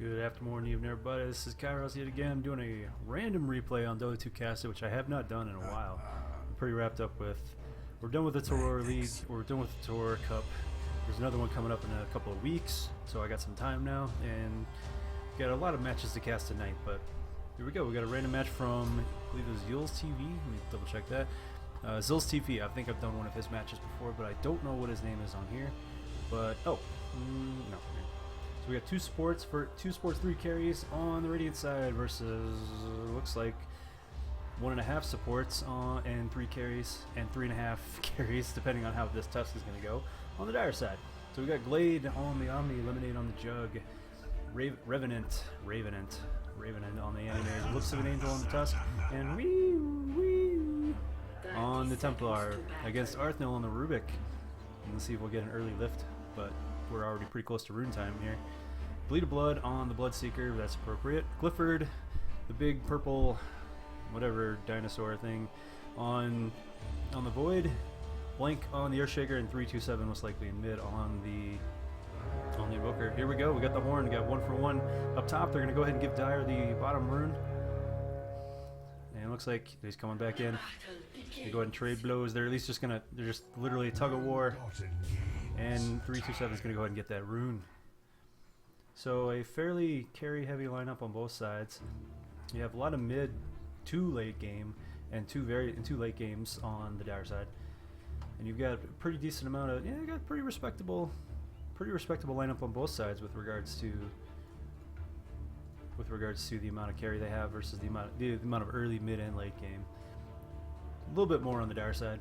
Good afternoon, evening, everybody. This is Kairos yet again. I'm doing a random replay on Dota 2 Casted, which I have not done in a while. I'm pretty wrapped up with. We're done with the Tour League. We're done with the Tour Cup. There's another one coming up in a couple of weeks, so I got some time now, and got a lot of matches to cast tonight. But here we go. We got a random match from, I believe it was Allllll TV. Let me double check that. Zill's TV. I think I've done one of his matches before, but I don't know what his name is on here. But no. So we got two sports, 3 carries on the Radiant side versus looks like 1.5 supports and 3 carries and 3.5 carries, depending on how this Tusk is going to go on the Dire side. So we got Glade on the Omni, Lemonade on the Jug, Revenant on the Animator, Looks of an Angel on the Tusk, and wee on the Templar against ARTHNELL on the Rubick. And let's see if we'll get an early lift, but we're already pretty close to rune time here. Bleed of Blood on the Bloodseeker, that's appropriate. Clifford, the big purple whatever dinosaur thing on the Void. Blank on the Earthshaker, and 327 most likely in mid on the Invoker. Here we go, we got the horn, we got 1 for 1 up top. They're gonna go ahead and give Dire the bottom rune. And it looks like he's coming back in. They go ahead and trade blows. They're at least just gonna, they're just literally tug of war. And 327 is going to go ahead and get that rune. So a fairly carry heavy lineup on both sides. You have a lot of mid to late game and two late games on the Dire side. And you've got a pretty decent amount of, you got pretty respectable lineup on both sides with regards to the amount of carry they have versus the amount of early, mid, and late game. A little bit more on the Dire side.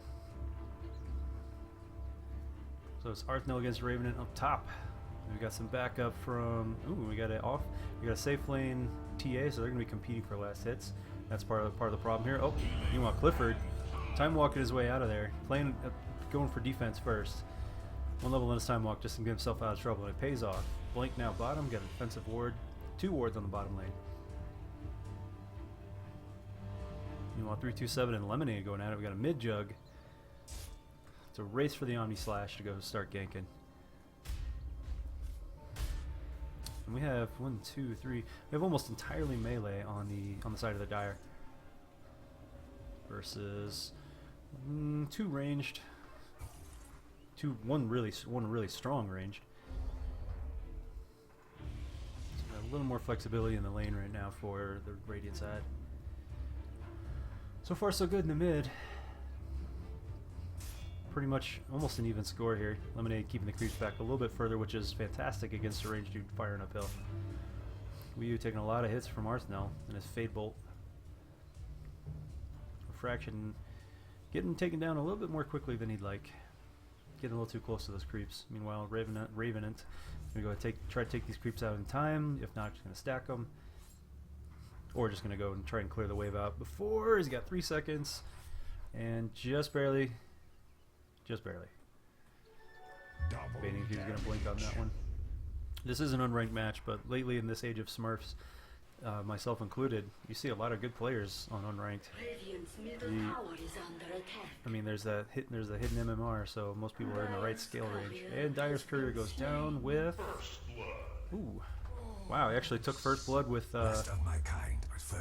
So it's ARTHNELL against Revenant up top. We got some backup from. Ooh, we got a safe lane TA, so they're gonna be competing for last hits. That's part of the problem here. Oh, meanwhile Clifford, time walking his way out of there, going for defense first. 1 level in his time walk just to get himself out of trouble, and it pays off. Blank now bottom, got a defensive ward, 2 wards on the bottom lane. Meanwhile 327 and Lemonade going at it. We got a mid jug. It's a race for the Omni Slash to go start ganking. And we have 1, 2, 3. We have almost entirely melee on the side of the Dire. Versus 2 ranged. 1 really strong ranged. So we have a little more flexibility in the lane right now for the Radiant side. So far so good in the mid. Pretty much almost an even score here. Lemonade keeping the creeps back a little bit further, which is fantastic against a ranged dude firing uphill. Wierd taking a lot of hits from ARTHNELL and his Fade Bolt. Refraction getting taken down a little bit more quickly than he'd like. Getting a little too close to those creeps. Meanwhile, Revenant gonna go try to take these creeps out in time. If not, just gonna stack them, or just gonna go and try and clear the wave out before he's got 3 seconds, and just barely. Debating if he's going to blink on that one. This is an unranked match, but lately in this age of Smurfs, myself included, you see a lot of good players on unranked. I mean, there's a hidden MMR, so most people are in the right scale range. And Dire's Courier goes down with. Ooh, wow! He actually took first blood with.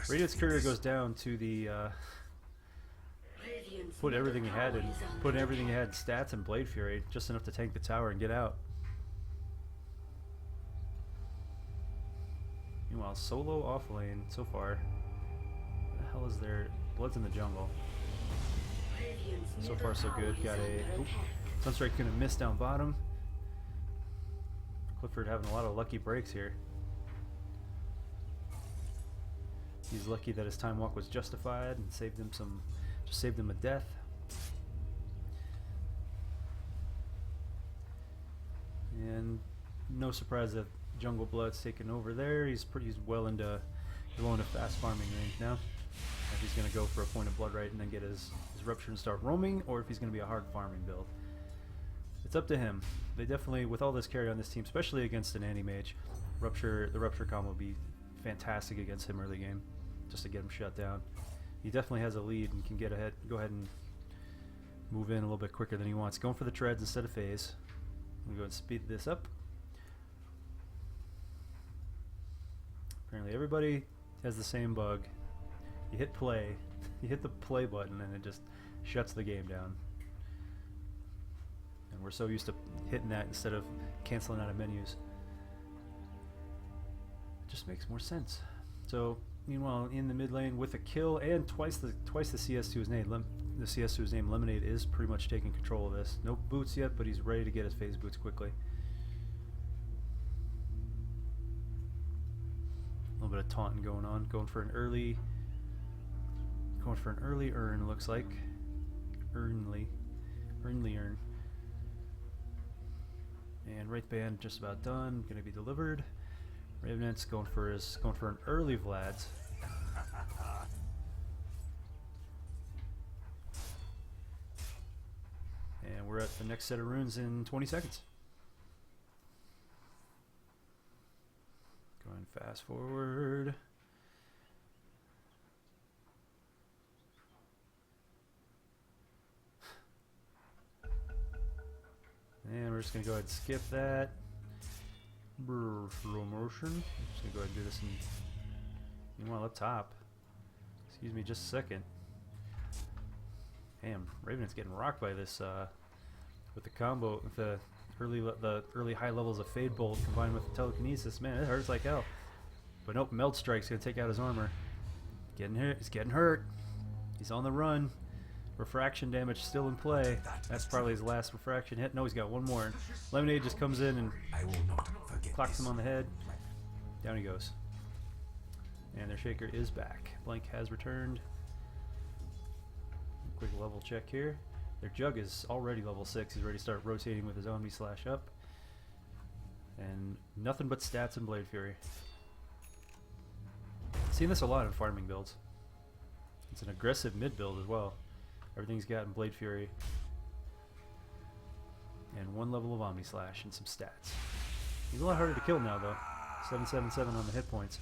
Radiant's Courier goes down to the. Put everything he had in stats and Blade Fury, just enough to tank the tower and get out. Meanwhile, solo off lane so far. What the hell is there? Blood's in the jungle. So far so good. Got a Sunstrike gonna miss down bottom. Clifford having a lot of lucky breaks here. He's lucky that his time walk was justified and saved him some. Just saved him a death. And no surprise that Jungle Blood's taken over there. He's well into fast farming range now. If he's gonna go for a point of blood right and then get his rupture and start roaming, or if he's gonna be a hard farming build. It's up to him. They definitely, with all this carry on this team, especially against an anti-mage, the rupture combo will be fantastic against him early game, just to get him shut down. He definitely has a lead and can go ahead and move in a little bit quicker than he wants. Going for the treads instead of phase. I'm going to go ahead and speed this up. Apparently everybody has the same bug. You hit play, you hit the play button and it just shuts the game down. And we're so used to hitting that instead of canceling out of menus. It just makes more sense. So meanwhile, in the mid lane with a kill and twice the CS to his name, the CS to his name, Lemonade is pretty much taking control of this. No boots yet, but he's ready to get his phase boots quickly. A little bit of taunting going on, going for an early urn, looks like. Earnly urn. And Wraith Band just about done, gonna be delivered. Ravenant's going for an early Vlad's. And we're at the next set of runes in 20 seconds. Going fast forward. And we're just going to go ahead and skip that. Slow motion. Just going to go ahead and do this meanwhile up top. Excuse me just a second. Damn, Ravenant's getting rocked by this with the combo, with the early high levels of Fade Bolt combined with the telekinesis. Man, it hurts like hell. But nope, Meld Strike's gonna take out his armor. Getting hit. He's getting hurt. He's on the run. Refraction damage still in play. That's probably his last refraction hit. No, he's got one more. Lemonade just comes in and clocks him on the head. Down he goes. And their shaker is back. Blank has returned. Quick level check here. Their Jug is already level 6. He's ready to start rotating with his Omni Slash up. And nothing but stats and Blade Fury. Seen this a lot in farming builds. It's an aggressive mid build as well. Everything's got Blade Fury. And one level of Omni Slash and some stats. He's a lot harder to kill now though. 777 on the hit points.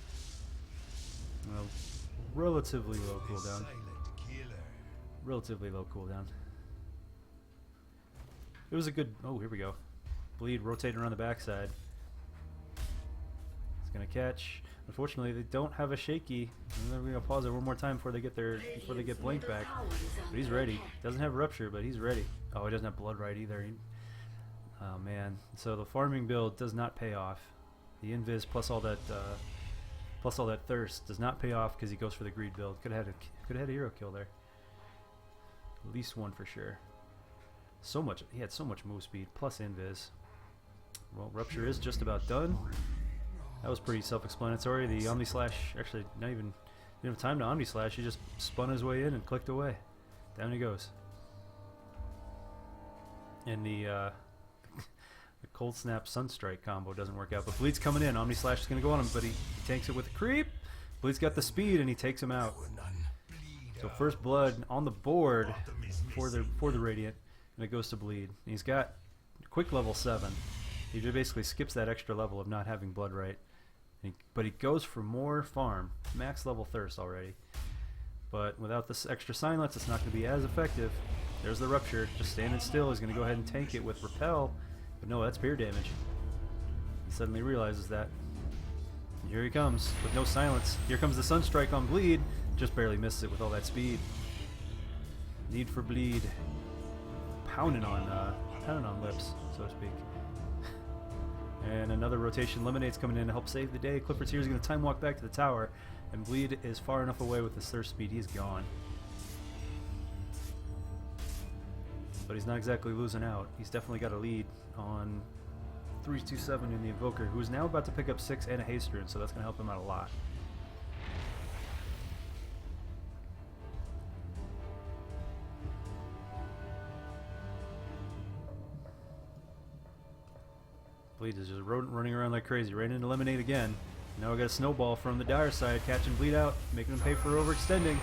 Well, relatively low cooldown. Relatively low cooldown. It was a good... Oh, here we go. Bleed rotating around the backside. It's gonna catch. Unfortunately, they don't have a shaky. We're gonna pause it one more time before they get Blink back. But he's ready. Doesn't have Rupture, but he's ready. Oh, he doesn't have Blood Right either. Oh man. So the farming build does not pay off. The Invis plus all that thirst does not pay off because he goes for the greed build. Could have had a hero kill there. At least one for sure. So much. He had so much move speed plus Invis. Well, Rupture is just about done. That was pretty self-explanatory. The Omni Slash, actually, didn't have time to Omni Slash. He just spun his way in and clicked away. Down he goes. And the the Cold Snap Sunstrike combo doesn't work out. But Bleed's coming in. Omni Slash is going to go on him, but he tanks it with a creep. Bleed's got the speed, and he takes him out. So first blood on the board for the Radiant, and it goes to Bleed. And he's got quick level 7. He just basically skips that extra level of not having Blood Right. But he goes for more farm. Max level Thirst already. But without this extra Silence, it's not going to be as effective. There's the Rupture. Just standing still. He's going to go ahead and tank it with Repel. But no, that's Spear damage. He suddenly realizes that. And here he comes with no Silence. Here comes the Sunstrike on Bleed. Just barely missed it with all that speed. Need for Bleed. Pounding on lips, so to speak. And another rotation. Lemonade's coming in to help save the day. Clifford's here is going to time walk back to the tower. And Bleed is far enough away with his thirst speed. He's gone. But he's not exactly losing out. He's definitely got a lead on 327 in the Invoker, who's now about to pick up 6 and a haste rune, so that's going to help him out a lot. Bleed is just running around like crazy. Right into Lemonade again. Now we got a snowball from the Dire side, catching Bleed out, making him pay for overextending.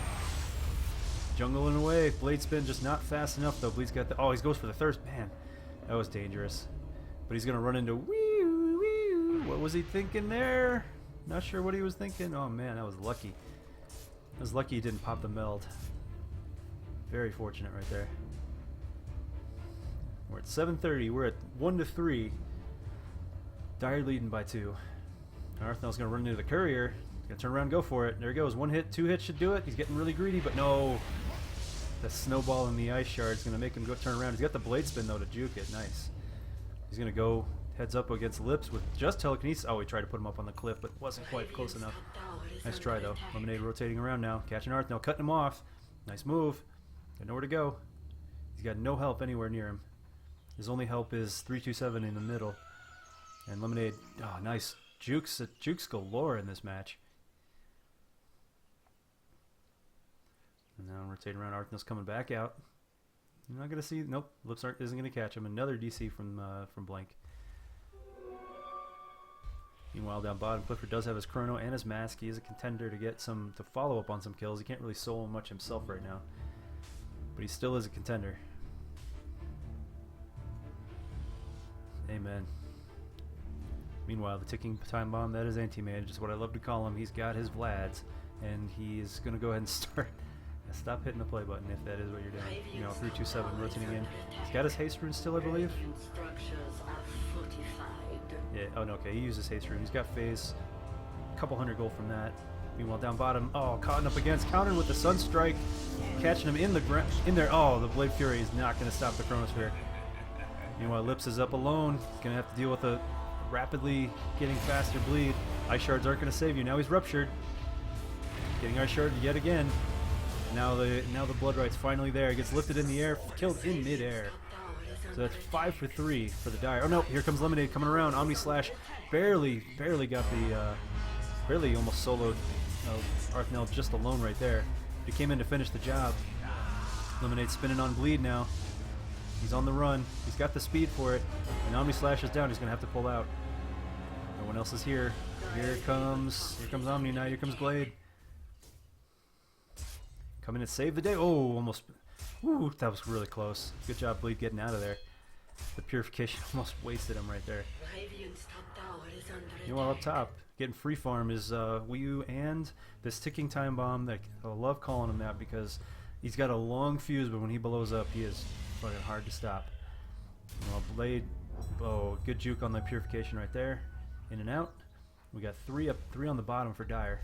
Jungling away. Blade spin just not fast enough though. Bleed's got the... Oh, he goes for the thirst. Man, that was dangerous. But he's going to run into... What was he thinking there? Not sure what he was thinking. Oh man, that was lucky. I was lucky he didn't pop the meld. Very fortunate right there. We're at 7:30. We're at 1-3. Dire leading by 2. ARTHNELL's going to run into the courier. Gotta turn around and go for it. There he goes. 1 hit, 2 hits should do it. He's getting really greedy, but no. The snowball in the ice shard is going to make him go turn around. He's got the blade spin, though, to juke it. Nice. He's going to go heads up against Lips with just telekinesis. Oh, he tried to put him up on the cliff, but wasn't quite close enough. Nice try, though. Lemonade rotating around now. Catching ARTHNELL, cutting him off. Nice move. Got nowhere to go. He's got no help anywhere near him. His only help is 327 in the middle. And Lemonade, oh, nice. Jukes galore in this match. And now rotating around, ARTHNELL's coming back out. You're not going to see, nope, Lips isn't going to catch him. Another DC from Blank. Meanwhile, down bottom, Clifford does have his Chrono and his Mask. He is a contender to get to follow up on some kills. He can't really solo much himself right now. But he still is a contender. Amen. Meanwhile, the ticking time bomb, that is anti-mage, just what I love to call him. He's got his Vlads, and he is going to go ahead and start. Stop hitting the play button if that is what you're doing. You know, 327 rotating in. He's got his haste rune still, I believe. Yeah. Oh no. Okay. He uses haste rune. He's got phase. A couple hundred gold from that. Meanwhile, down bottom. Oh, caught up against. Countered with the Sun Strike, catching him in the in there. Oh, the Blade Fury is not going to stop the Chronosphere. Meanwhile, Lips is up alone. He's going to have to deal with a rapidly getting faster bleed. Ice shards aren't going to save you. Now he's ruptured. Getting ice shard yet again. Now the blood right's finally there. He gets lifted in the air, killed in midair. So that's 5 for 3 for the Dire. Oh no, here comes Lemonade coming around. Omni Slash barely got the, barely almost soloed ARTHNELL just alone right there. He came in to finish the job. Lemonade spinning on bleed now. He's on the run. He's got the speed for it. And Omni Slash is down. He's gonna have to pull out. No one else is here. Here comes Omni Knight. Here comes Blade. Come in and save the day. Oh, almost. Ooh, that was really close. Good job, Bleed, getting out of there. The purification almost wasted him right there. Meanwhile, up top, getting free farm is Wiyu and this ticking time bomb. That I love calling him that because he's got a long fuse, but when he blows up, he is fucking hard to stop. Well, Blade, oh, good juke on the purification right there. In and out. We got 3 on the bottom for Dire.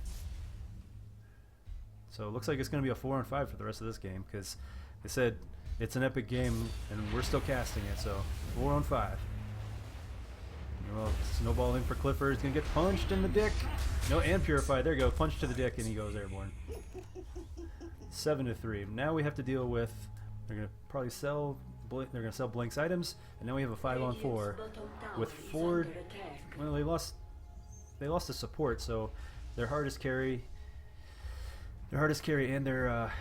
So it looks like it's going to be a 4 on 5 for the rest of this game because they said it's an epic game and we're still casting it. So 4 on 5. Well, snowball in for Clifford. He's going to get punched in the dick. No, and purified. There you go. Punch to the dick and he goes airborne. 7 to 3. Now we have to deal with. They're going to probably sell. They're going to sell Blank's items, and now we have a 5 on 4 with Ford. Well, they lost the support, so their hardest carry. And their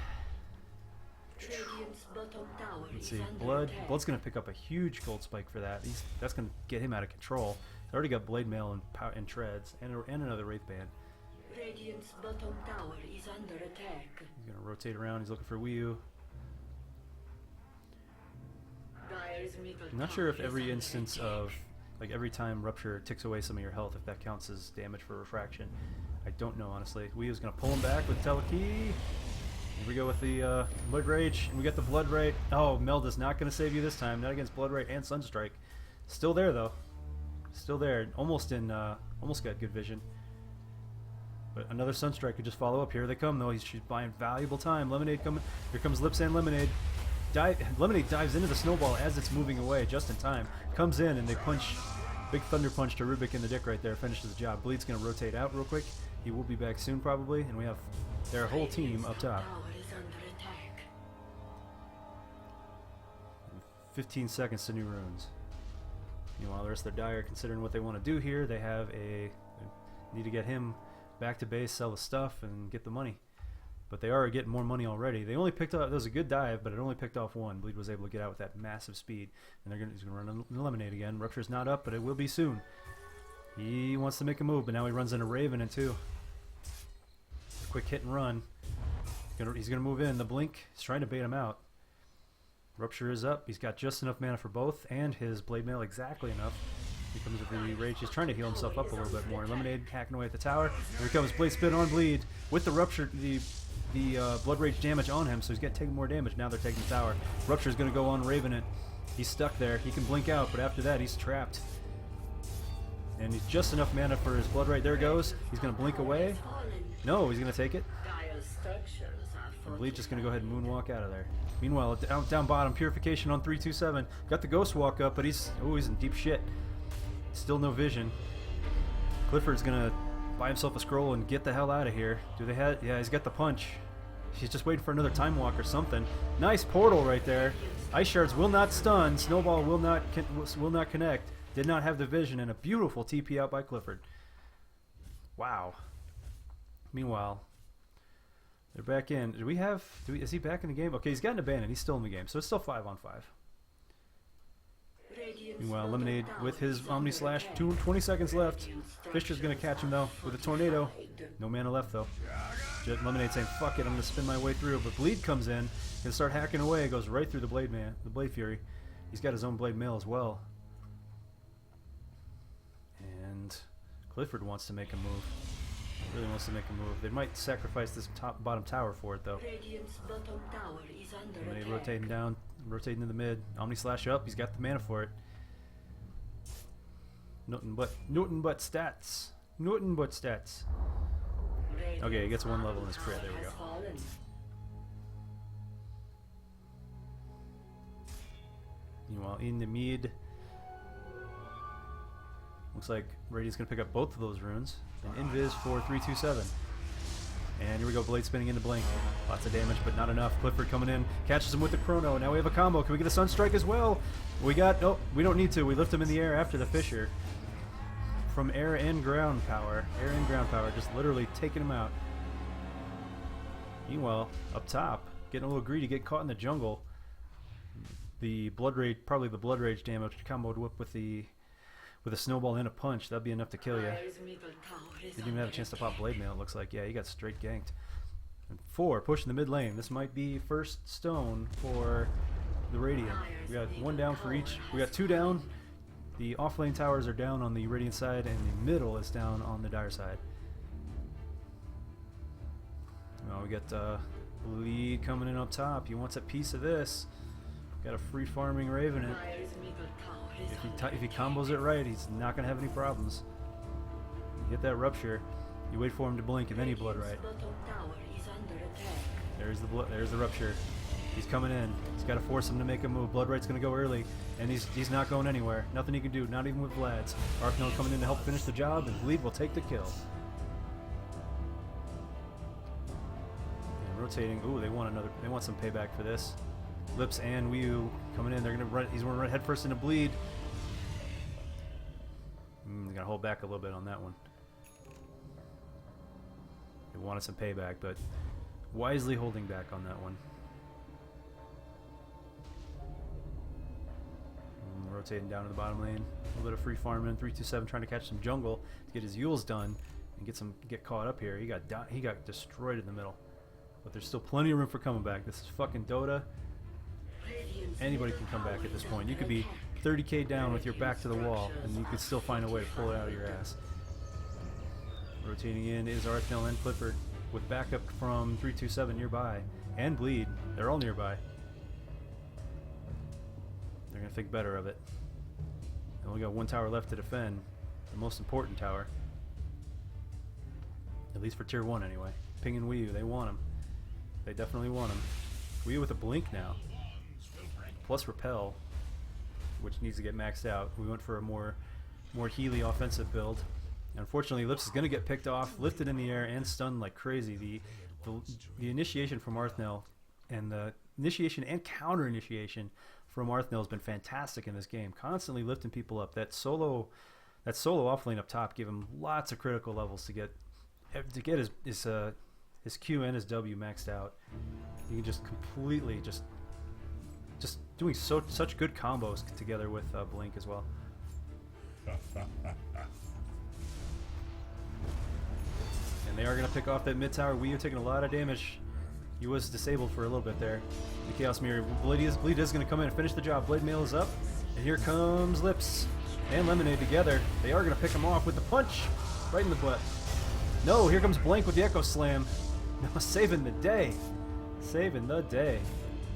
let's see, Blood's gonna pick up a huge gold spike for that. That's gonna get him out of control. They already got blade mail and treads and another wraith band. Radiant's bottom tower is under attack. He's gonna rotate around. He's looking for Wiyu. I'm not sure if every instance of like every time rupture ticks away some of your health, if that counts as damage for refraction. I don't know, honestly. Wiyu's going to pull him back with Teleki. Here we go with the Blood Rage. And we got the Blood Right. Oh, Melda's not going to save you this time. Not against Blood Right and Sunstrike. Still there, though. Still there. Almost got good vision. But another Sunstrike could just follow up. Here they come, though. He's buying valuable time. Lemonade coming. Here comes Lips and Lemonade. Lemonade dives into the snowball as it's moving away just in time. Comes in and they punch. Big thunder punch to Rubick in the dick right there. Finishes the job. Bleed's going to rotate out real quick. He will be back soon probably. And we have their whole team up top. 15 seconds to new runes. Meanwhile, the rest of their Dire, considering what they want to do here, they need to get him back to base, sell the stuff, and get the money. But they are getting more money already. They only picked up, that was a good dive, but it only picked off 1. Bleed was able to get out with that massive speed. And he's going to run an Lemonade again. Rupture's not up, but it will be soon. He wants to make a move, but now he runs into Raven in 2. Quick hit and run. He's going to move in. The Blink is trying to bait him out. Rupture is up. He's got just enough mana for both, and his Blade Mail exactly enough. He comes with the Rage. He's trying to heal himself up a little bit more. Lemonade hacking away at the tower. Here comes Blade Spin on Bleed with the Rupture, the Blood Rage damage on him, so he's got to take more damage. Now they're taking the tower. Rupture's going to go on Raven it. He's stuck there. He can blink out, but after that he's trapped. And he's just enough mana for his Blood Right. There it goes. He's going to blink away. No, he's gonna take it. Dire structures are Bleed just gonna go ahead and moonwalk out of there. Meanwhile, down bottom, Purification on 327. Got the Ghost Walk up, but he's in deep shit. Still no vision. Clifford's gonna buy himself a scroll and get the hell out of here. Do they have? Yeah, he's got the punch. He's just waiting for another time walk or something. Nice portal right there. Ice shards will not stun. Snowball will not connect. Did not have the vision, and a beautiful TP out by Clifford. Wow. Meanwhile, they're back in. Is he back in the game? Okay, he's gotten abandoned. He's still in the game, so it's still 5-on-5. Meanwhile, Lemonade with his Omni Slash. 20 seconds left. Fisher's going to catch him, though, with a tornado. No mana left, though. Lemonade saying, fuck it, I'm going to spin my way through. But Bleed comes in, can start hacking away. Goes right through the Blade Fury. He's got his own Blade Mail as well. And Clifford wants to make a move. Really wants to make a move. They might sacrifice this bottom tower for it, though. Lemonade rotating down, rotating to the mid. Omni Slash up. He's got the mana for it. Nothing but stats. Nothing but stats. Okay, he gets 1 level in his crit. There we go. Meanwhile, in the mid, looks like Radiant's gonna pick up both of those runes. An invis for 327. And here we go, Blade spinning into Blink. Lots of damage, but not enough. Clifford coming in, catches him with the Chrono. Now we have a combo. Can we get a Sunstrike as well? We got, nope, we don't need to. We lift him in the air after the Fissure. From air and ground power. Air and ground power, just literally taking him out. Meanwhile, up top, getting a little greedy, get caught in the jungle. The Blood Rage, probably the Blood Rage damage comboed whip with a snowball and a punch. That'd be enough to kill you. Didn't even have a chance to pop Blade Mail, it looks like. Yeah, he got straight ganked. And 4, pushing the mid lane. This might be first stone for the Radiant. We got 1 down for each. We got 2 down. The off-lane towers are down on the Radiant side, and the middle is down on the Dire side. Well, we got Lead coming in up top. He wants a piece of this. Got a free farming Raven it. If he combos it right, he's not going to have any problems. You get that Rupture, you wait for him to blink, and then you Blood right. There's the Rupture. He's coming in. He's got to force him to make a move. Blood Right's going to go early, and he's not going anywhere. Nothing he can do, not even with Vlad's. ARTHNELL coming in to help finish the job, and Bleed will take the kill. And rotating. Ooh, they want some payback for this. Lips and Wii coming in. He's going to run headfirst into Bleed. They're going to hold back a little bit on that one. They wanted some payback, but wisely holding back on that one. Rotating down to the bottom lane. A little bit of free farming. 327 trying to catch some jungle to get his Yules done and get caught up here. He got destroyed in the middle. But there's still plenty of room for coming back. This is fucking Dota. Anybody can come back at this point. You could be 30k down with your back to the wall, and you could still find a way to pull it out of your ass. Rotating in is ARTHNELL and Clifford, with backup from 327 nearby, and Bleed. They're all nearby. They're going to think better of it. They only got 1 tower left to defend, the most important tower. At least for tier 1 anyway. Ping and Wii U, they want him. They definitely want him. Wii U with a blink now. Plus repel, which needs to get maxed out. We went for a more Healy offensive build. Unfortunately, Lips is going to get picked off, lifted in the air, and stunned like crazy. The initiation from ARTHNELL, and the initiation and counter initiation from ARTHNELL has been fantastic in this game. Constantly lifting people up. That solo offlane up top gave him lots of critical levels to get his Q and his W maxed out. You can just completely just doing such good combos together with Blink as well. And they are going to pick off that mid tower. Wii U taking a lot of damage. He was disabled for a little bit there. The Chaos Mirror. Bleed is going to come in and finish the job. Blade Mail is up. And here comes Lips and Lemonade together. They are going to pick him off with the punch right in the butt. No, here comes Blank with the Echo Slam. No, saving the day. Saving the day.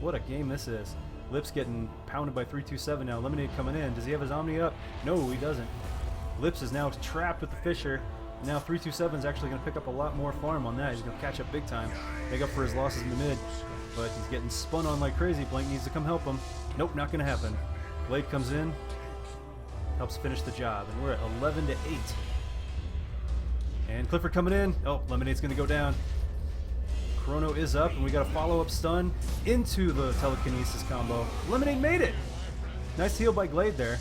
What a game this is. Lips getting pounded by 327 now. Lemonade coming in. Does he have his Omni up? No, he doesn't. Lips is now trapped with the Fissure. Now 327 is actually going to pick up a lot more farm on that. He's going to catch up big time, make up for his losses in the mid. But he's getting spun on like crazy. Blank needs to come help him. Nope, not going to happen. Blade comes in, helps finish the job, and we're at 11 to 8. And Clifford coming in. Oh, Lemonade's going to go down. Chrono is up, and we got a follow-up stun into the telekinesis combo. Lemonade made it! Nice heal by Glade there.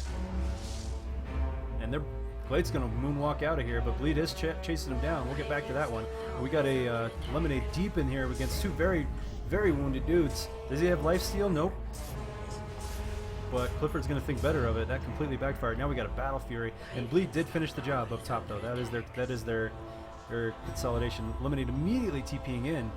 And Glade's going to moonwalk out of here, but Bleed is chasing him down. We'll get back to that one. We got a Lemonade deep in here against two very, very wounded dudes. Does he have lifesteal? Nope. But Clifford's going to think better of it. That completely backfired. Now we got a Battle Fury, and Bleed did finish the job up top, though. That is their consolidation. Lemonade immediately TPing in.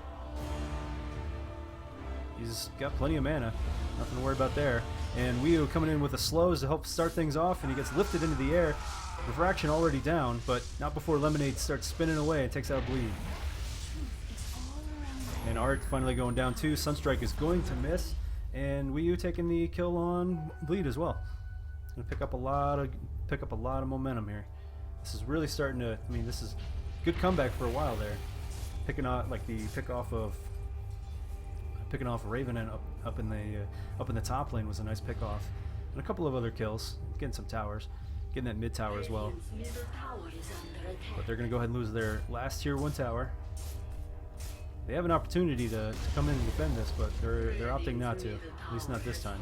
He's got plenty of mana. Nothing to worry about there. And Wiu coming in with the slows to help start things off, and he gets lifted into the air. Refraction already down, but not before Lemonade starts spinning away and takes out Bleed. And Art finally going down too. Sunstrike is going to miss, and Wiu taking the kill on Bleed as well. Gonna pick up a lot of momentum here. This is really starting to. I mean, this is good comeback for a while there. Picking off like the picking off Raven and up in the top lane was a nice pick off, and a couple of other kills, getting some towers, getting that mid tower as well. But they're gonna go ahead and lose their last tier 1 tower. They have an opportunity to come in and defend this, but they're opting not to, at least not this time.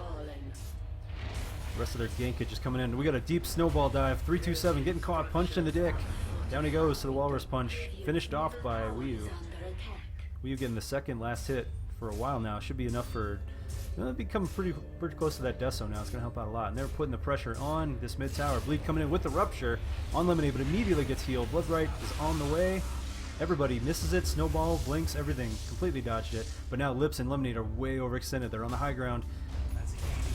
The rest of their gank is just coming in. We got a deep snowball dive. 327 getting caught, punched in the dick. Down he goes to the walrus punch, finished off by Wiu. Wiu getting the second last hit for a while now. Should be enough for. They've become pretty close to that Deso now. It's going to help out a lot. And they're putting the pressure on this mid tower. Bleed coming in with the rupture on Lemonade, but immediately gets healed. Bloodright is on the way. Everybody misses it. Snowball, blinks, everything. Completely dodged it. But now Lips and Lemonade are way overextended. They're on the high ground.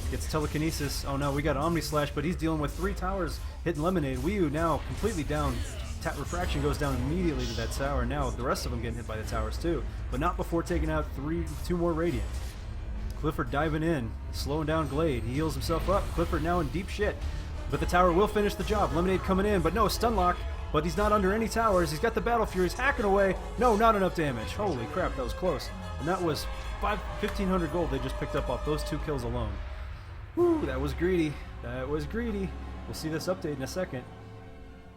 Gets telekinesis. Oh no, we got Omni Slash, but he's dealing with 3 towers hitting Lemonade. Wiu now completely down. Refraction goes down immediately to that tower. Now the rest of them getting hit by the towers too, but not before taking out 2 more Radiant. Clifford diving in, slowing down Glade. He heals himself up. Clifford now in deep shit, but the tower will finish the job. Lemonade coming in, but no stun lock. But he's not under any towers. He's got the Battle Furies hacking away. No, not enough damage. Holy crap, that was close. And that was 1,500 gold they just picked up off those 2 kills alone. Woo, that was greedy. That was greedy. We'll see this update in a second.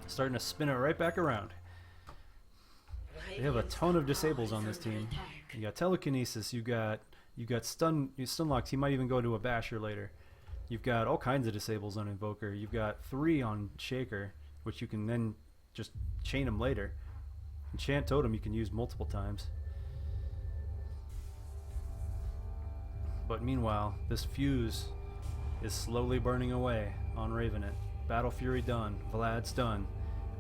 Starting to spin it right back around. They have a ton of disables on this team. You got telekinesis. You got stun locked. He might even go to a basher later. You've got all kinds of disables on Invoker. You've got 3 on Shaker, which you can then just chain them later. Enchant Totem you can use multiple times. But meanwhile, this fuse is slowly burning away on Ravenet. Battle Fury done. Vlad's done.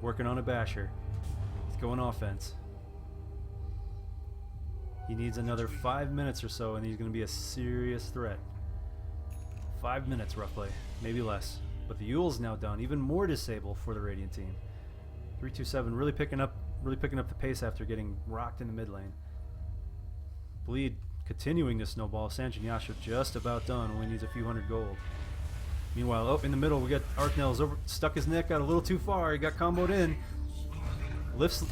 Working on a basher. He's going offense. He needs another 5 minutes or so, and he's going to be a serious threat. 5 minutes roughly, maybe less. But the Allll's now done. Even more disable for the Radiant team. 327 really picking up the pace after getting rocked in the mid lane. Bleed continuing to snowball. Sanjin Yasha just about done. Only needs a few hundred gold. Meanwhile, up in the middle, we got ARTHNELL's stuck his neck out a little too far. He got comboed in. Lifts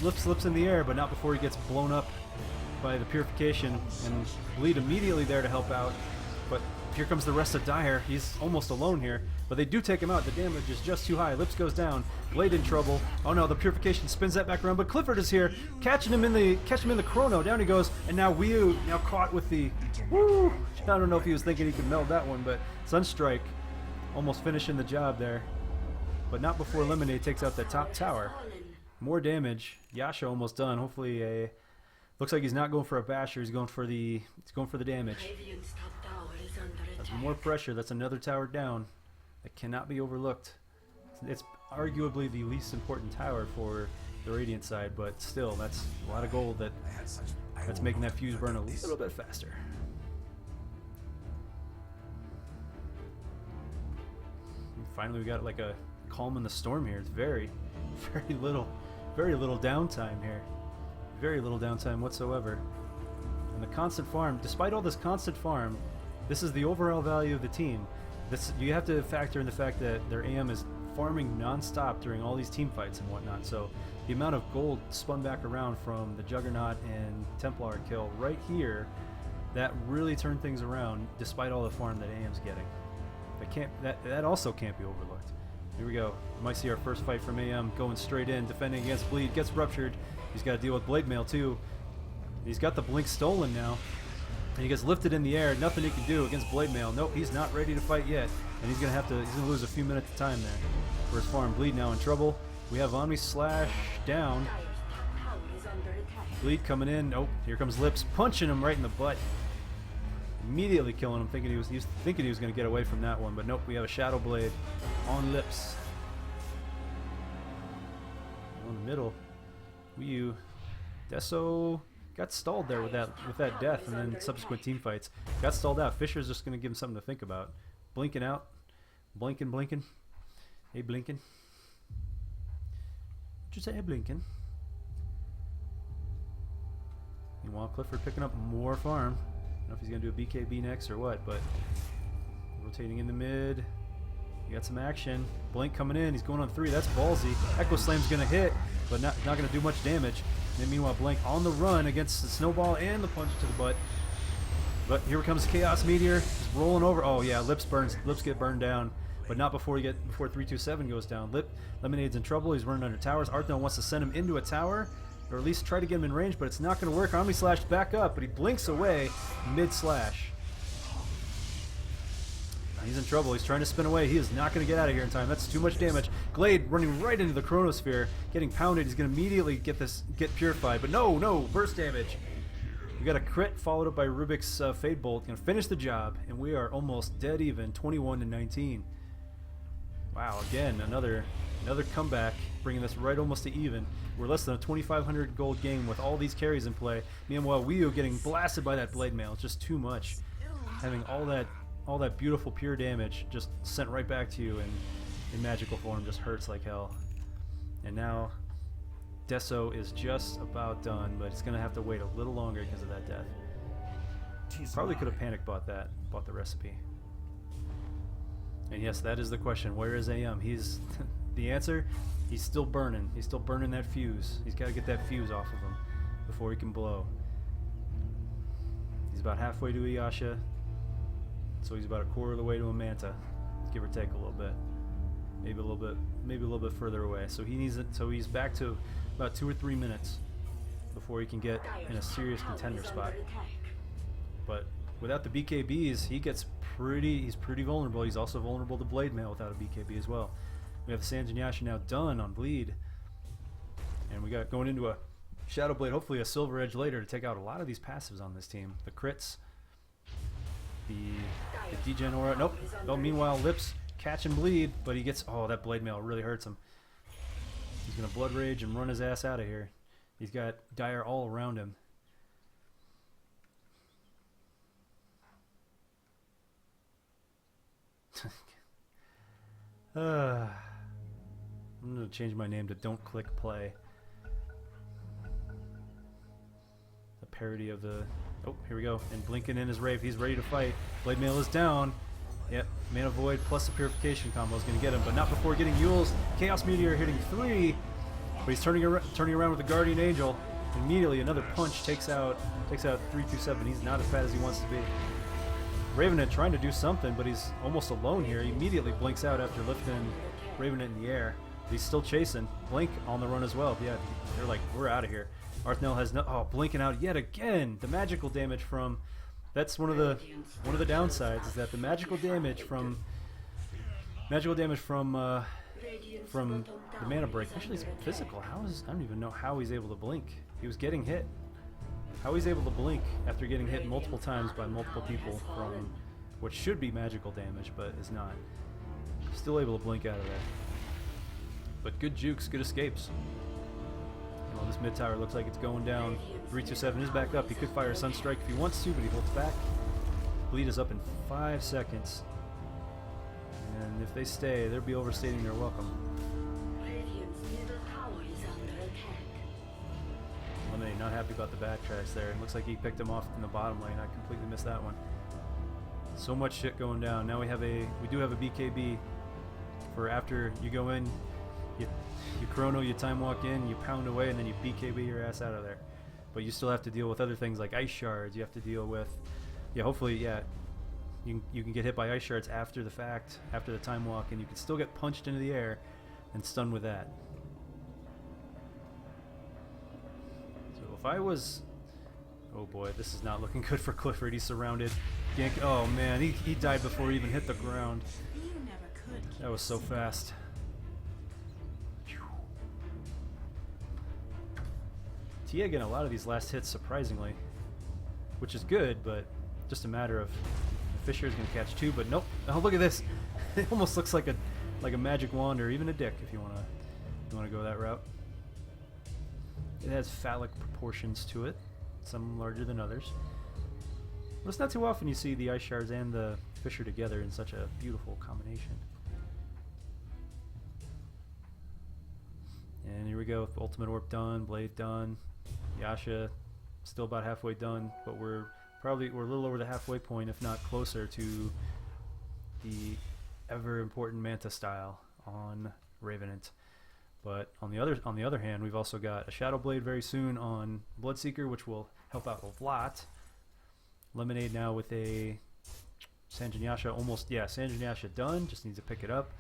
in the air, but not before he gets blown up by the purification. And Bleed immediately there to help out. But here comes the rest of Dire. He's almost alone here, but they do take him out. The damage is just too high. Lips goes down. Blade in trouble. Oh no, the purification spins that back around, but Clifford is here, catching him in the chrono. Down he goes, and now Wiu now caught with the woo. I don't know if he was thinking he could meld that one, but Sunstrike almost finishing the job there, but not before Lemonade takes out the top tower. More damage. Yasha almost done. Hopefully, looks like he's not going for a basher. He's going for the damage. That's more pressure. That's another tower down. That cannot be overlooked. It's arguably the least important tower for the Radiant side, but still, that's a lot of gold that's making that fuse burn a little bit faster. And finally, we got like a calm in the storm here. It's very little downtime here. Very little downtime whatsoever. And the constant farm, despite all this constant farm, this is the overall value of the team. You have to factor in the fact that their AM is farming non-stop during all these team fights and whatnot. So the amount of gold spun back around from the Juggernaut and Templar kill right here, that really turned things around despite all the farm that AM's getting. That also can't be overlooked. Here we go. We might see our first fight from AM going straight in, defending against Bleed, gets ruptured. He's got to deal with Blade Mail too. He's got the blink stolen now. And he gets lifted in the air, nothing he can do against Blade Mail. Nope, he's not ready to fight yet. And he's gonna lose a few minutes of time there for his farm. Bleed now in trouble. We have Omni Slash down. Bleed coming in. Oh, here comes Lips, punching him right in the butt. Immediately killing him, thinking he was going to get away from that one, but nope. We have a Shadow Blade on Lips. On the middle, Wii Deso got stalled there with that death, and then subsequent team fights got stalled out. Fissure's just going to give him something to think about. Blinking out, blinking. Hey, blinking. What'd you say, hey, blinking? Meanwhile, Clifford picking up more farm. I don't know if he's going to do a BKB next or what, but rotating in the mid. You got some action. Blink coming in. He's going on 3. That's ballsy. Echo Slam's going to hit, but not going to do much damage. And then meanwhile, Blink on the run against the snowball and the punch to the butt. But here comes Chaos Meteor. He's rolling over. Oh yeah, Lips get burned down, but not before 327 goes down. Lemonade's in trouble. He's running under towers. ARTHNELL wants to send him into a tower, or at least try to get him in range, but it's not going to work. Omni Slash back up, but he blinks away mid-slash. He's in trouble. He's trying to spin away. He is not going to get out of here in time. That's too much damage. Glade running right into the Chronosphere, getting pounded. He's going to immediately get purified, but no, burst damage. We got a crit followed up by Rubick's Fade Bolt. Going to finish the job, and we are almost dead even, 21-19. Wow, again, another comeback, bringing us right almost to even. We're less than a 2,500 gold game with all these carries in play. Meanwhile, Wii getting blasted by that Blade Mail. It's just too much. Having all that beautiful pure damage just sent right back to you in magical form just hurts like hell. And now Deso is just about done, but it's going to have to wait a little longer because of that death. Probably could have panic bought the recipe. And yes, that is the question. Where is AM? He's the answer. He's still burning. He's still burning that fuse. He's got to get that fuse off of him before he can blow. He's about halfway to Iyasha, so he's about a quarter of the way to a Manta, give or take a little bit, maybe a little bit further away. So he needs it. So he's back to about 2 or 3 minutes before he can get in a serious contender spot. But without the BKBs, he's pretty vulnerable. He's also vulnerable to Blade Mail without a BKB as well. We have Sanjin Yasha now done on Bleed, and we got going into a Shadow Blade, hopefully a Silver Edge later to take out a lot of these passives on this team. The crits, the degen aura. Nope. Oh, meanwhile, Lips catch and bleed, but he gets. Oh, that Blade Mail really hurts him. He's gonna Blood Rage and run his ass out of here. He's got Dire all around him. I'm gonna change my name to Don't Click Play. A parody of the. Oh, here we go. And Blinking in his rave. He's ready to fight. Blade Mail is down. Yep. Mana Void plus the Purification combo is gonna get him, but not before getting Yule's Chaos Meteor hitting 3. But he's turning around with the Guardian Angel. Immediately another punch takes out 327. He's not as bad as he wants to be. Ravenant trying to do something, but he's almost alone here. He immediately blinks out after lifting Ravenant in the air. He's still chasing. Blink on the run as well. Yeah, they're like, we're out of here. ARTHNELL has no. Oh, blinking out yet again. The magical damage from. That's one of the downsides is that the magical damage from the mana break. Actually, it's physical. I don't even know how he's able to blink. He was getting hit. How he's able to blink after getting hit multiple times by multiple people from what should be magical damage, but is not. Still able to blink out of there. But good jukes, good escapes. Well, this mid tower looks like it's going down. 327 is back up. He could fire a Sunstrike if he wants to, but he holds back. Bleed is up in 5 seconds. And if they stay, they'll be overstating their welcome. Lemonade not happy about the backtracks there. It looks like he picked him off in the bottom lane. I completely missed that one. So much shit going down. Now we do have a BKB for after you go in. You chrono, you time walk in, you pound away, and then you BKB your ass out of there. But you still have to deal with other things like ice shards. You have to deal with, yeah, hopefully, yeah, you can get hit by ice shards after the fact, after the time walk, and you can still get punched into the air and stunned with that. So if I was, oh boy, this is not looking good for Clifford. He's surrounded. Oh man, he died before he even hit the ground. That was so fast. Tia getting a lot of these last hits, surprisingly, which is good, but just a matter of Fissure is going to catch two. But nope. Oh, look at this! It almost looks like a magic wand or even a dick if you wanna go that route. It has phallic proportions to it, some larger than others. But it's not too often you see the ice shards and the Fissure together in such a beautiful combination. And here we go. Ultimate Orb done, Blade done. Yasha still about halfway done, but we're a little over the halfway point, if not closer to the ever important Manta style on Ravenant. But on the other hand, we've also got a Shadow Blade very soon on Bloodseeker, which will help out a lot. Lemonade now with a Sanjin Yasha Sanjin Yasha done, just needs to pick it up.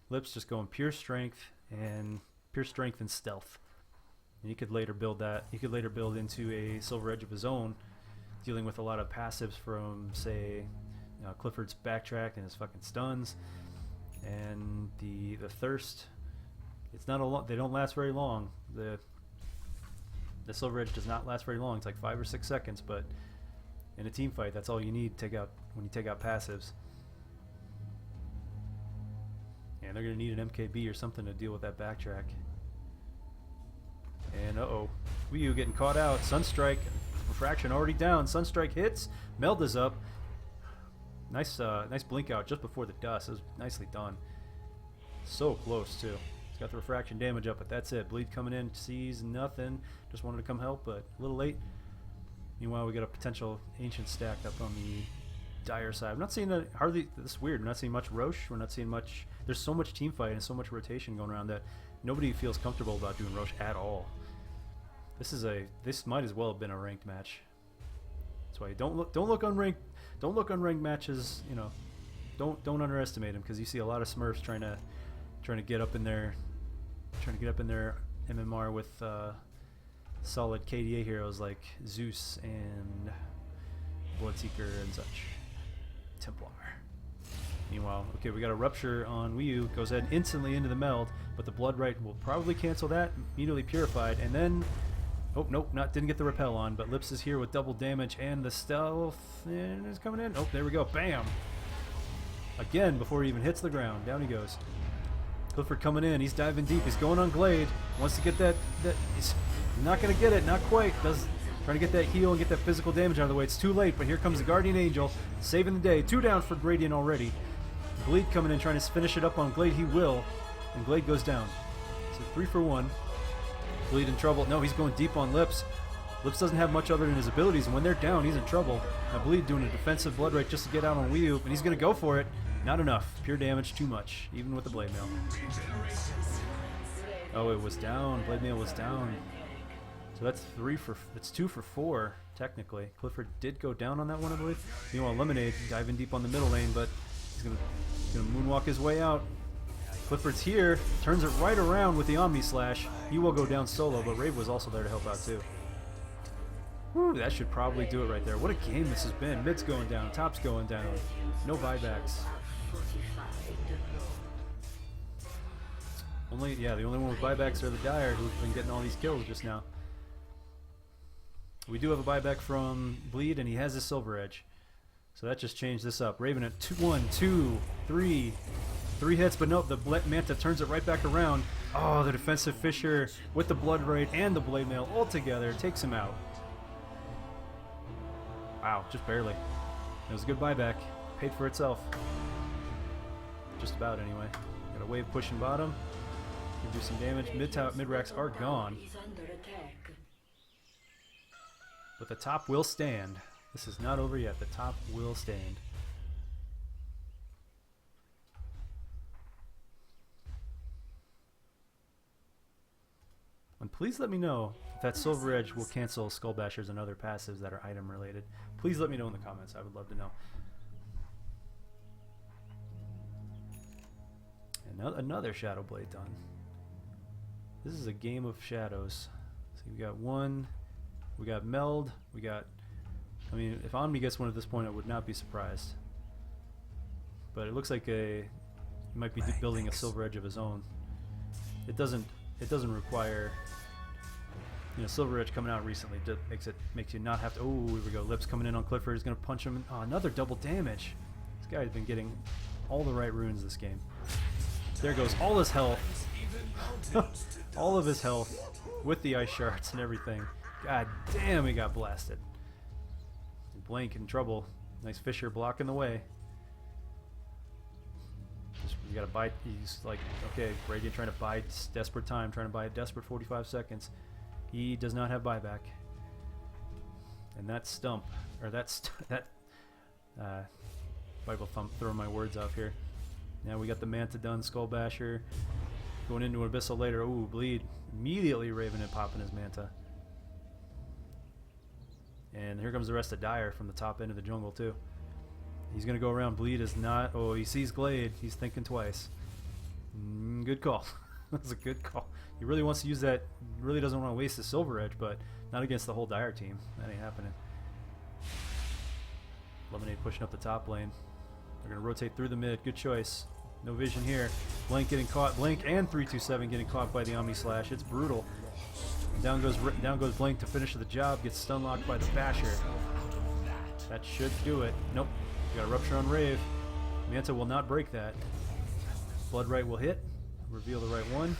Lips just going pure strength and stealth. And he could later build that. He could later build into a Silver Edge of his own, dealing with a lot of passives from, say, Clifford's backtrack and his fucking stuns, and the thirst. It's not a lot. They don't last very long. The Silver Edge does not last very long. It's like 5 or 6 seconds, but in a team fight, that's all you need to take out when you take out passives. And they're gonna need an MKB or something to deal with that backtrack. And Ryu getting caught out. Sunstrike, Refraction already down. Sunstrike hits. Melda's up. Nice blink out just before the dust. It was nicely done. So close too. He's got the refraction damage up, but that's it. Bleed coming in, sees nothing. Just wanted to come help, but a little late. Meanwhile, we got a potential Ancient stacked up on the Dire side. I'm not seeing hardly. This is weird. We're not seeing much Roche. We're not seeing much. There's so much team fight and so much rotation going around that nobody feels comfortable about doing Roche at all. This might as well have been a ranked match. That's why don't look unranked matches. You know, don't underestimate them, because you see a lot of Smurfs trying to get up in their MMR with solid KDA heroes like Zeus and Bloodseeker and such. Templar. Meanwhile, okay, we got a Rupture on Ryu. Goes ahead instantly into the meld, but the Blood Right will probably cancel that. Immediately purified, and then didn't get the repel on, but Lips is here with double damage, and the stealth is coming in. Oh, there we go. Bam! Again, before he even hits the ground, down he goes. Clifford coming in. He's diving deep. He's going on Glade. Wants to get that. He's not going to get it. Not quite. Trying to get that heal and get that physical damage out of the way. It's too late, but here comes the Guardian Angel, saving the day. 2 down for Gradient already. Bleed coming in, trying to finish it up on Glade. He will, and Glade goes down. So 3 for 1. Bleed in trouble. No, he's going deep on Lips. Lips doesn't have much other than his abilities, and when they're down, he's in trouble. Now Bleed doing a defensive Blood Right just to get out on Wii U, and he's going to go for it. Not enough. Pure damage, too much, even with the Blade Mail. Oh, it was down. Blade Mail was down. So that's 2 for 4, technically. Clifford did go down on that one, I believe. Meanwhile, Lemonade diving deep on the middle lane, but he's gonna moonwalk his way out. Clifford's here, turns it right around with the Omni Slash. He will go down solo, but Rave was also there to help out too. Whew, that should probably do it right there. What a game this has been. Mid's going down, top's going down. No buybacks. The only one with buybacks are the Dire, who've been getting all these kills just now. We do have a buyback from Bleed, and he has his Silver Edge. So that just changed this up. Raven at 1, 2, 3. 3 hits, but nope, the Manta turns it right back around. Oh, the defensive Fissure with the Blood Right and the Blade Mail all together takes him out. Wow, just barely. It was a good buyback. Paid for itself. Just about, anyway. Got a wave pushing bottom. Can do some damage. Mid-racks are gone. But the top will stand. This is not over yet. The top will stand. please let me know if that Silver Edge will cancel Skull Bashers and other passives that are item related. Please let me know in the comments. I would love to know. Another Shadow Blade done. This is a game of shadows. So we got one, we got Meld, we got... I mean, if Omni gets one at this point, I would not be surprised. But it looks like he might be building a Silver Edge of his own. It doesn't require... You know, Silver Edge coming out recently makes you not have to... Oh, here we go. Lips coming in on Clifford. He's going to punch him. Oh, another double damage. This guy's been getting all the right runes this game. There goes all his health. All of his health with the ice shards and everything. God damn, he got blasted. Blank in trouble. Nice fissure blocking the way. You gotta buy. He's like, okay, Radiant trying to buy desperate time, trying to buy a desperate 45 seconds. He does not have buyback. And that stump, or Bible thump, throwing my words off here. Now we got the Manta done, Skull Basher. Going into an Abyssal later. Ooh, bleed. Immediately Raven and popping his Manta. And here comes the rest of Dire from the top end of the jungle too. He's going to go around. Bleed is not... Oh, he sees Glade. He's thinking twice. Good call. That's a good call. He really wants to use that. Really doesn't want to waste his Silver Edge, but not against the whole Dire team. That ain't happening. Lemonade pushing up the top lane. They're going to rotate through the mid. Good choice. No vision here. Blank getting caught. Blank and 327 getting caught by the Omni Slash. It's brutal. And down goes Blank to finish the job. Gets stun locked by the Basher. That should do it. Nope. Got a Rupture on Rave. Manta will not break that. Blood Right will hit. Reveal the right one.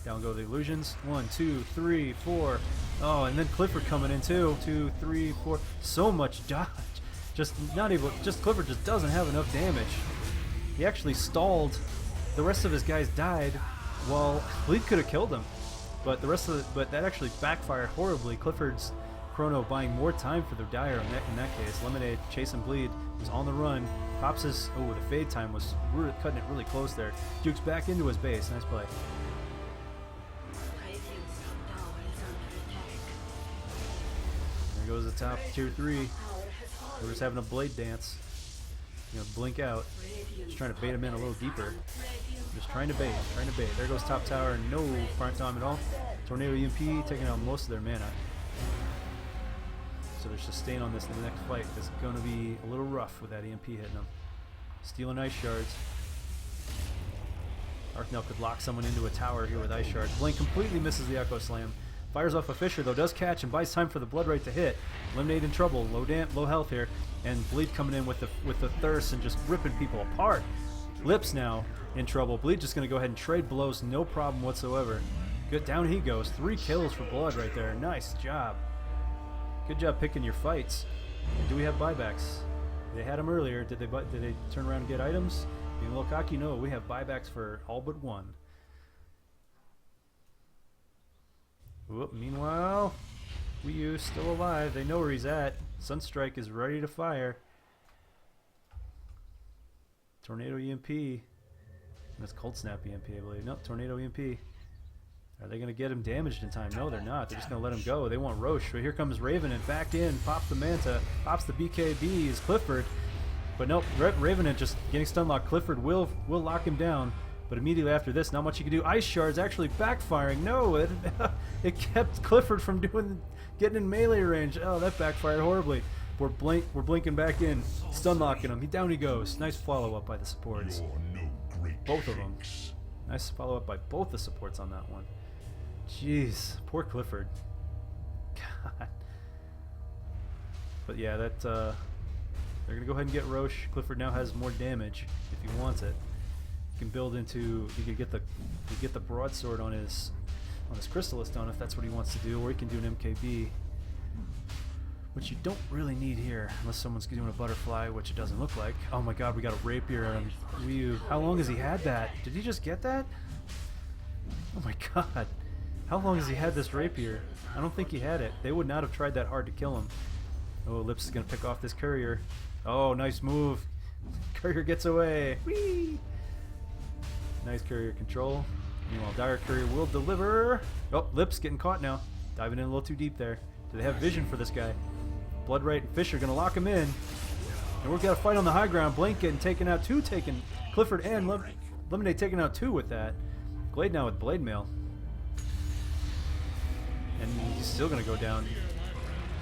Down go the illusions. 1, 2, 3, 4. Oh, and then Clifford coming in too. 2, 3, 4. So much dodge. Just not able. Just Clifford just doesn't have enough damage. He actually stalled. The rest of his guys died. While Bleed could have killed him, but that actually backfired horribly. Clifford's Chrono buying more time for the Dire in that case. Lemonade chasing Bleed. Was on the run. Pops his... Oh, the fade time was... We're cutting it really close there. Duke's back into his base. Nice play. There goes the top tier 3. We're just having a blade dance. You know, blink out. Just trying to bait him in a little deeper. Just trying to bait. There goes top tower. No prime time at all. Tornado EMP taking out most of their mana. So they're sustained on this in the next fight. It's going to be a little rough with that EMP hitting them. Stealing ice shards. ARTHNELL could lock someone into a tower here with ice shards. Blink completely misses the Echo Slam. Fires off a Fissure though, does catch and buys time for the Blood Right to hit. Lemonade in trouble, low health here, and Bleed coming in with the thirst and just ripping people apart. Lips now in trouble. Bleed just going to go ahead and trade blows, no problem whatsoever. Good, down he goes. 3 kills for Blood right there. Nice job. Good job picking your fights. And do we have buybacks? They had them earlier. Did they turn around and get items? Being a little cocky, no. We have buybacks for all but one. Whoop, meanwhile, Wii still alive. They know where he's at. Sunstrike is ready to fire. Tornado EMP. That's Cold Snap EMP, I believe. Nope, Tornado EMP. Are they going to get him damaged in time? No, they're not. They're just going to let him go. They want Roche. So here comes Raven and back in. Pops the Manta. Pops the BKBs. Clifford. But nope, Raven just getting stun locked. Clifford will lock him down. But immediately after this, not much you can do. Ice Shards actually backfiring. No, it kept Clifford from getting in melee range. Oh, that backfired horribly. We're blinking back in. Stun locking him. Down he goes. Nice follow-up by the supports. Both of them. Nice follow-up by both the supports on that one. Jeez, poor Clifford. God. But yeah, they're gonna go ahead and get Roche. Clifford now has more damage if he wants it. He can build into. He could get the broadsword on his Chrysalis Stone if that's what he wants to do, or he can do an MKB, which you don't really need here unless someone's doing a butterfly, which it doesn't look like. Oh my God, we got a rapier on Ryu. How long has he had that? Did he just get that? Oh my God. How long has he had this rapier? I don't think he had it. They would not have tried that hard to kill him. Oh, Lips is going to pick off this courier. Oh, nice move. Courier gets away. Whee! Nice courier control. Meanwhile, Dire Courier will deliver. Oh, Lips getting caught now. Diving in a little too deep there. Do they have vision for this guy? Bloodright and Fissure going to lock him in. And we've got a fight on the high ground. Blank getting taken out. Two taken. Clifford and Lemonade taking out two with that. Glade now with Blade Mail. And he's still going to go down.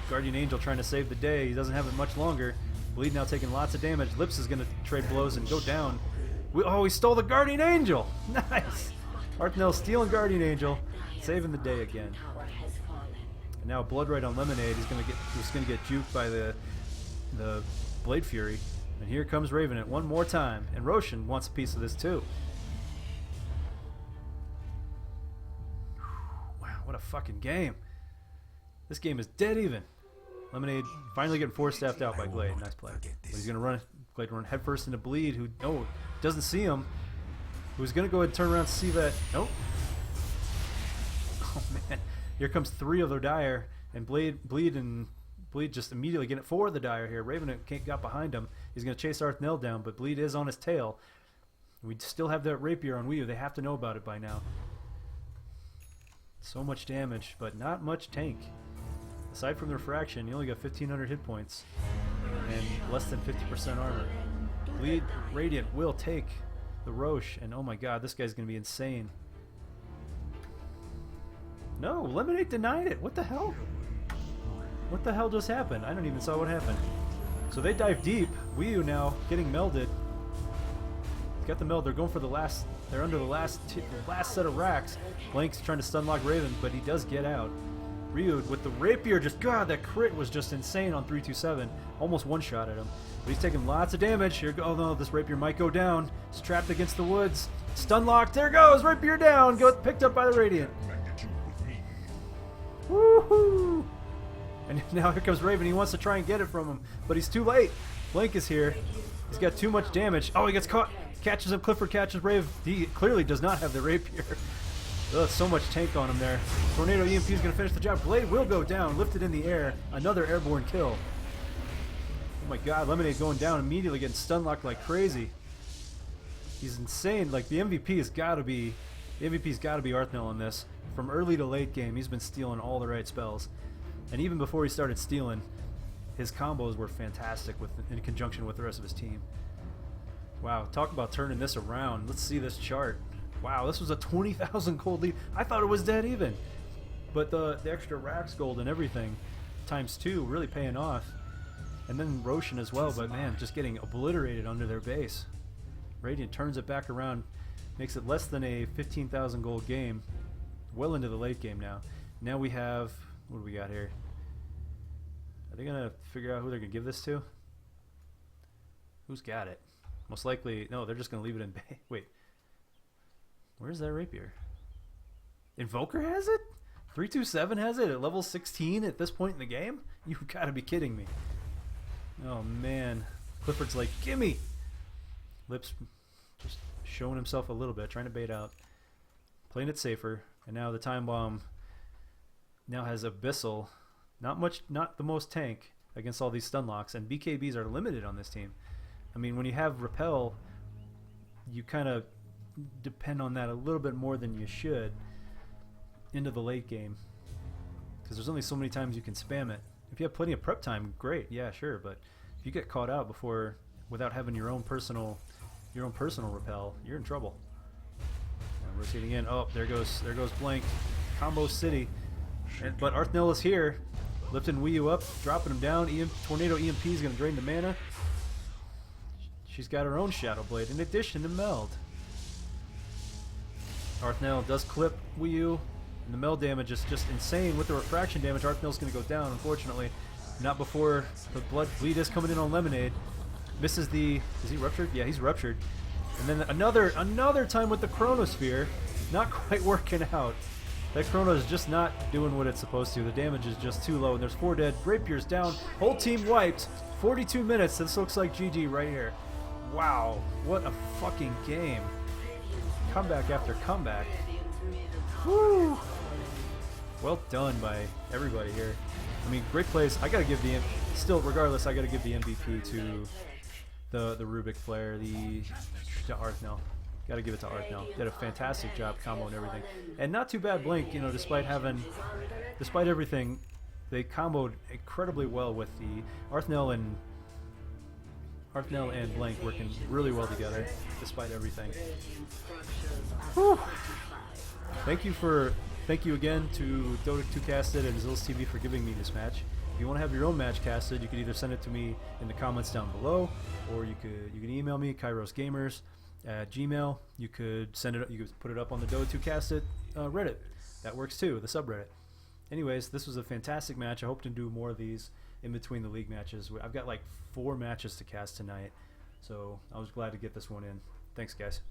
Guardian Angel trying to save the day. He doesn't have it much longer. Bleed now taking lots of damage. Lips is going to trade blows and go down. Oh, he stole the Guardian Angel! Nice! ARTHNELL stealing Guardian Angel. Saving the day again. And now Bloodright on Lemonade is going to get juked by the Blade Fury. And here comes Ravenant one more time. And Roshan wants a piece of this too. Wow, what a fucking game. This game is dead even. Lemonade finally getting force-staffed out by Glade. Nice play. But he's going to run Glade run headfirst into Bleed, who doesn't see him. Who's going to go ahead and turn around to see that. Nope. Oh man. Here comes three of their Dire, and Bleed just immediately getting four of the Dire here. Raven got behind him. He's going to chase ARTHNELL down, but Bleed is on his tail. We still have that Rapier on Wii U. They have to know about it by now. So much damage, but not much tank. Aside from the refraction, you only got 1,500 hit points and less than 50% armor. Bleed Radiant will take the Roche, and oh my god, this guy's going to be insane. No, Lemonade denied it. What the hell? What the hell just happened? I don't even saw what happened. So they dive deep. Wii U now getting melded. Got the meld. They're going for the last. They're under the last set of racks. Blank's trying to stunlock Raven, but he does get out. Ryud with the Rapier, just god, that crit was just insane on 327. Almost one shot at him. But he's taking lots of damage. Here, oh no, this Rapier might go down. It's trapped against the woods. Stunlocked. There goes. Rapier down. Picked up by the Radiant. Woohoo! And now here comes Raven. He wants to try and get it from him, but he's too late. Blank is here. He's got too much damage. Oh, he gets caught. Catches him. Clifford catches Rave. He clearly does not have the Rapier. Ugh, so much tank on him there. Tornado EMP is going to finish the job. Blade will go down. Lifted in the air. Another airborne kill. Oh my god. Lemonade going down immediately, getting stunlocked like crazy. He's insane. Like, the MVP's got to be ARTHNELL in this. From early to late game, he's been stealing all the right spells. And even before he started stealing, his combos were fantastic in conjunction with the rest of his team. Wow, talk about turning this around. Let's see this chart. Wow, this was a 20,000 gold lead. I thought it was dead even. But the extra racks gold and everything, ×2, really paying off. And then Roshan as well, but man, just getting obliterated under their base. Radiant turns it back around, makes it less than a 15,000 gold game. Well into the late game now. Now we have, what do we got here? Are they going to figure out who they're going to give this to? Who's got it? Most likely, no, they're just going to leave it in bay. Wait. Where's that Rapier? Invoker has it? 327 has it at level 16 at this point in the game? You've got to be kidding me. Oh, man. Clifford's like, gimme! Lips just showing himself a little bit, trying to bait out. Playing it safer. And now the Time Bomb now has Abyssal. Not the most tank against all these stun locks, and BKBs are limited on this team. I mean, when you have Repel, you kind of depend on that a little bit more than you should into the late game, because there's only so many times you can spam it. If you have plenty of prep time, great, yeah, sure, but if you get caught out without having your own personal Repel, you're in trouble. Rotating in. Oh, there goes Blank. Combo City. But ARTHNELL is here. Lifting Wii U up, dropping him down. Tornado EMP is going to drain the mana. She's got her own Shadow Blade in addition to Meld. ARTHNELL does clip Wii U, and the Meld damage is just insane. With the refraction damage, ARTHNELL's going to go down, unfortunately. Not before the bleed is coming in on Lemonade. Misses the... Is he ruptured? Yeah, he's ruptured. And then another time with the Chronosphere, not quite working out. That Chrono is just not doing what it's supposed to. The damage is just too low, and there's 4 dead. Rapier's down. Whole team wiped. 42 minutes. This looks like GG right here. Wow, what a fucking game. Comeback after comeback. Woo! Well done by everybody here. I mean, great plays. I gotta give regardless, I gotta give the MVP to the rubick player, the ARTHNELL. Got to give it to ARTHNELL. Did a fantastic job combo and everything. And not too bad Blink, you know, despite everything, they comboed incredibly well with the ARTHNELL and Blink working really well together, despite everything. Whew. Thank you again to Dota 2 Casted and Zills TV for giving me this match. If you want to have your own match casted, you can either send it to me in the comments down below, or you can email me kairosgamers@gmail. You could put it up on the Dota 2 Casted Reddit. That works too, the subreddit. Anyways, this was a fantastic match. I hope to do more of these in between the league matches. I've got like 4 matches to cast tonight, so I was glad to get this one in. Thanks, guys.